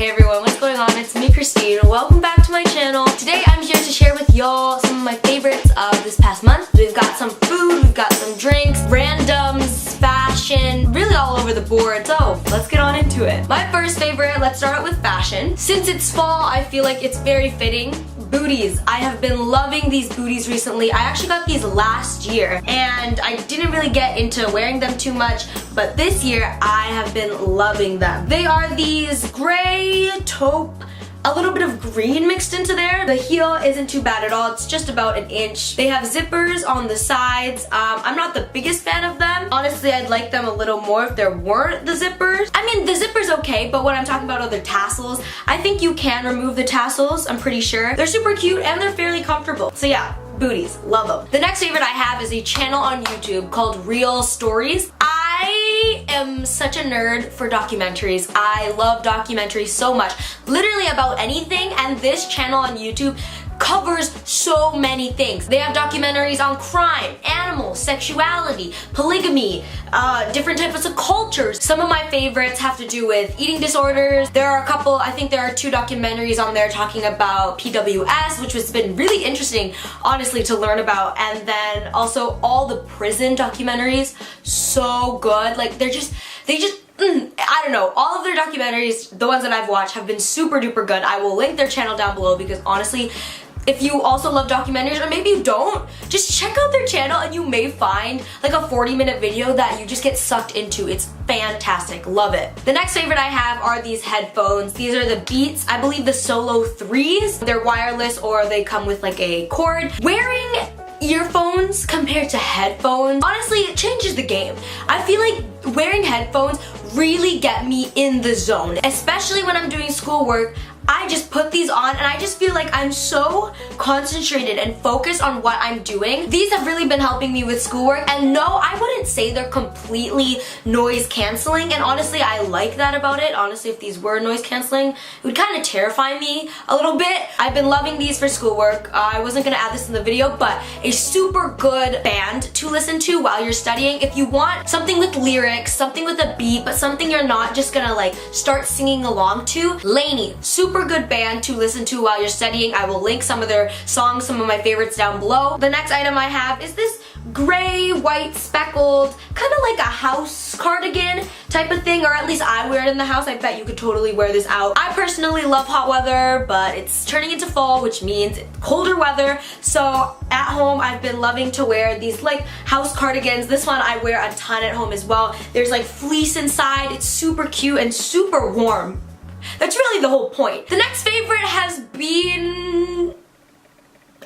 Hey everyone, what's going on? It's me, Christine. Welcome back to my channel. Today I'm here to share with y'all some of my favorites of this past month. We've got some food, we've got some drinks, randoms, fashion, really all over the board. So let's get on into it. My first favorite, let's start out with fashion. Since it's fall, I feel like it's very fitting. Booties. I have been loving these booties recently. I actually got these last year and I didn't really get into wearing them too much, but this year I have been loving them. They are these gray taupe, a little bit of green mixed into there. The heel isn't too bad at all. It's just about an inch. They have zippers on the sides. I'm not the biggest fan of them. Honestly, I'd like them a little more if there weren't the zippers. I mean, the zipper's okay, but when I'm talking about other tassels, I think you can remove the tassels, I'm pretty sure. They're super cute and they're fairly comfortable. So yeah, booties, love them. The next favorite I have is a channel on YouTube called Real Stories. I am such a nerd for documentaries. I love documentaries so much. Literally about anything, and this channel on YouTube covers so many things. They have documentaries on crime, animals, sexuality, polygamy, different types of cultures. Some of my favorites have to do with eating disorders. There are a couple, I think there are 2 documentaries on there talking about PWS, which has been really interesting, honestly, to learn about. And then also all the prison documentaries, so good. Like they just, I don't know, all of their documentaries, the ones that I've watched, have been super duper good. I will link their channel down below because honestly, if you also love documentaries, or maybe you don't, just check out their channel and you may find like a 40-minute video that you just get sucked into. It's fantastic, love it. The next favorite I have are these headphones. These are the Beats, I believe the Solo 3s. They're wireless or they come with like a cord. Wearing earphones compared to headphones, honestly, it changes the game. I feel like wearing headphones really get me in the zone, especially when I'm doing schoolwork. I just put these on and I just feel like I'm so concentrated and focused on what I'm doing. These have really been helping me with schoolwork, and no, I wouldn't say they're completely noise canceling, and honestly I like that about it. Honestly, if these were noise canceling, it would kind of terrify me a little bit. I've been loving these for schoolwork. I wasn't gonna add this in the video, but a super good band to listen to while you're studying. If you want something with lyrics, something with a beat, but something you're not just gonna like start singing along to, Lainey, super good band to listen to while you're studying. I will link some of their songs, some of my favorites down below. The next item I have is this gray, white, speckled, kind of like a house cardigan type of thing, or at least I wear it in the house. I bet you could totally wear this out. I personally love hot weather, but it's turning into fall, which means colder weather. So at home, I've been loving to wear these like house cardigans. This one I wear a ton at home as well. There's like fleece inside. It's super cute and super warm. That's really the whole point. The next favorite has been,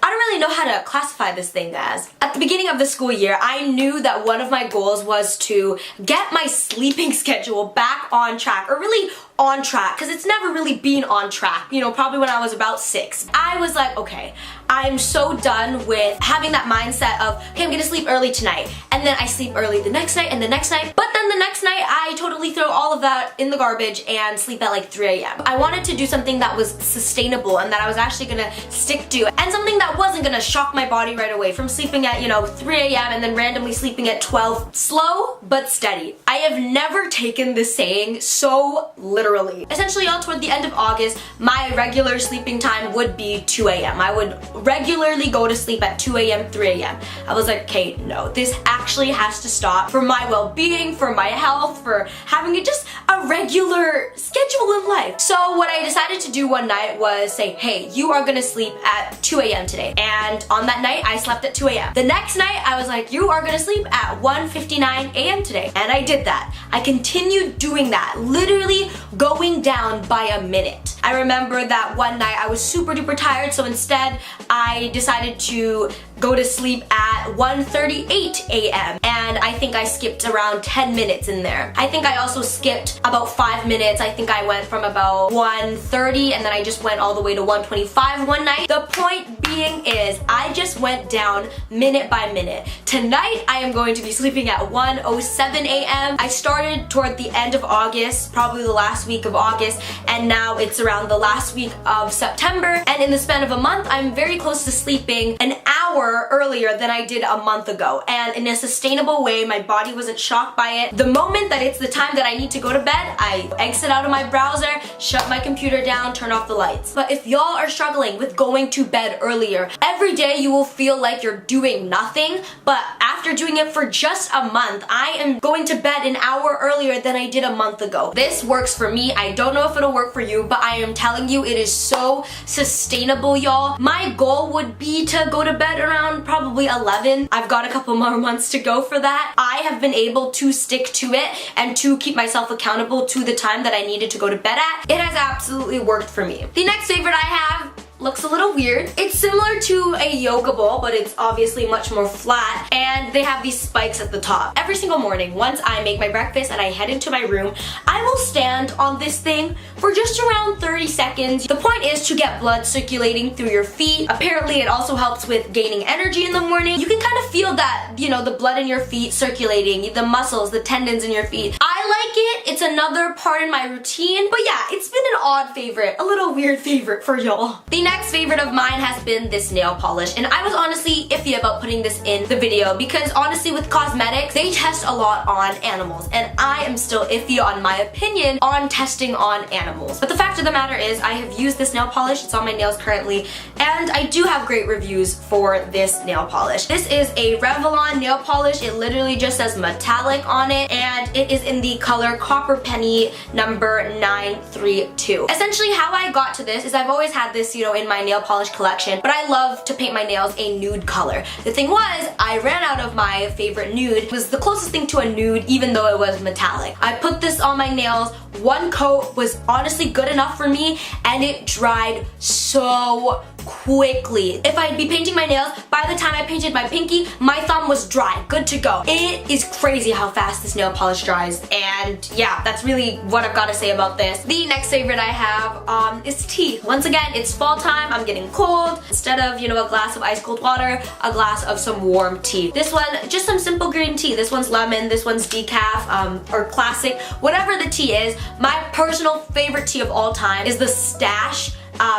I don't really know how to classify this thing as. At the beginning of the school year, I knew that one of my goals was to get my sleeping schedule back on track, or really on track, because it's never really been on track, you know, probably when I was about 6. I was like, okay, I'm so done with having that mindset of, okay, I'm gonna sleep early tonight, and then I sleep early the next night and the next night, but then the next night I totally throw all of that in the garbage and sleep at like 3 a.m. I wanted to do something that was sustainable and that I was actually gonna stick to, and something that wasn't gonna shock my body right away from sleeping at, you know, 3 a.m. and then randomly sleeping at 12. Slow but steady. I have never taken this saying so literally. Essentially, all toward the end of August, my regular sleeping time would be 2 a.m. I would regularly go to sleep at 2 a.m., 3 a.m. I was like, okay, no, this actually has to stop for my well-being, for my health, for having just a regular schedule in life. So what I decided to do one night was say, hey, you are gonna sleep at 2 a.m. today. And on that night, I slept at 2 a.m. The next night, I was like, you are gonna sleep at 1:59 a.m. today. And I did that. I continued doing that, literally going down by a minute. I remember that one night I was super duper tired, so instead I decided to go to sleep at 1:38 a.m. and I think I skipped around 10 minutes in there. I think I also skipped about 5 minutes. I think I went from about 1:30 and then I just went all the way to 1:25 one night. The point being is I just went down minute by minute. Tonight I am going to be sleeping at 1:07 a.m. I started toward the end of August, probably the last week of August, and now it's around the last week of September, and in the span of a month I'm very close to sleeping an hour hour earlier than I did a month ago, and in a sustainable way. My body wasn't shocked by it. The moment that it's the time that I need to go to bed, I exit out of my browser, shut my computer down, turn off the lights. But if y'all are struggling with going to bed earlier, every day you will feel like you're doing nothing, but after doing it for just a month, I am going to bed an hour earlier than I did a month ago. This works for me. I don't know if it'll work for you, but I am telling you, it is so sustainable, y'all. My goal would be to go to bed around probably 11. I've got a couple more months to go for that. I have been able to stick to it and to keep myself accountable to the time that I needed to go to bed at. It has absolutely worked for me. The next favorite I have looks a little weird. It's similar to a yoga ball, but it's obviously much more flat, and they have these spikes at the top. Every single morning, once I make my breakfast and I head into my room, I will stand on this thing for just around 30 seconds. The point is to get blood circulating through your feet. Apparently, it also helps with gaining energy in the morning. You can kind of feel that, you know, the blood in your feet circulating, the muscles, the tendons in your feet. I like it. It's another part in my routine, but yeah, it's been an odd favorite, a little weird favorite for y'all. The next favorite of mine has been this nail polish, and I was honestly iffy about putting this in the video because honestly with cosmetics, they test a lot on animals, and I am still iffy on my opinion on testing on animals. But the fact of the matter is I have used this nail polish, it's on my nails currently, and I do have great reviews for this nail polish. This is a Revlon nail polish. It literally just says metallic on it, and it is in the color Copper Penny number 932. Essentially how I got to this is I've always had this, you know, in my nail polish collection, but I love to paint my nails a nude color. The thing was, I ran out of my favorite nude. It was the closest thing to a nude, even though it was metallic. I put this on my nails. One coat was honestly good enough for me, and it dried so quickly. If I'd be painting my nails, by the time I painted my pinky, my thumb was dry, good to go. It is crazy how fast this nail polish dries, and yeah, that's really what I've got to say about this. The next favorite I have is tea. Once again, it's fall time, I'm getting cold. Instead of, you know, a glass of ice cold water, a glass of some warm tea. This one, just some simple green tea. This one's lemon, this one's decaf, or classic, whatever the tea is. My personal favorite tea of all time is the Stash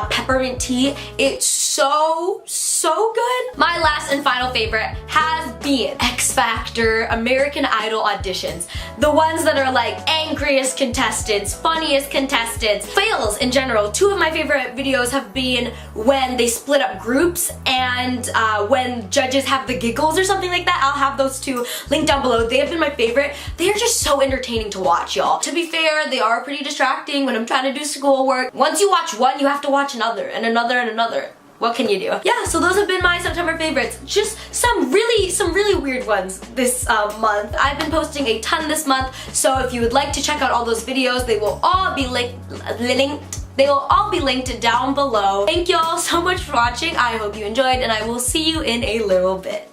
peppermint tea. It's so good. My last and final favorite has been X Factor American Idol auditions. The ones that are like angriest contestants, funniest contestants, fails in general. Two of my favorite videos have been when they split up groups and when judges have the giggles or something like that. I'll have those two linked down below. They have been my favorite. They are just so entertaining to watch, y'all. To be fair, they are pretty distracting when I'm trying to do schoolwork. Once you watch one, you have to watch another and another and another. What can you do? Yeah, so those have been my September favorites. Just some really weird ones this month. I've been posting a ton this month, so if you would like to check out all those videos, they will all be linked. They will all be linked down below. Thank y'all so much for watching. I hope you enjoyed, and I will see you in a little bit.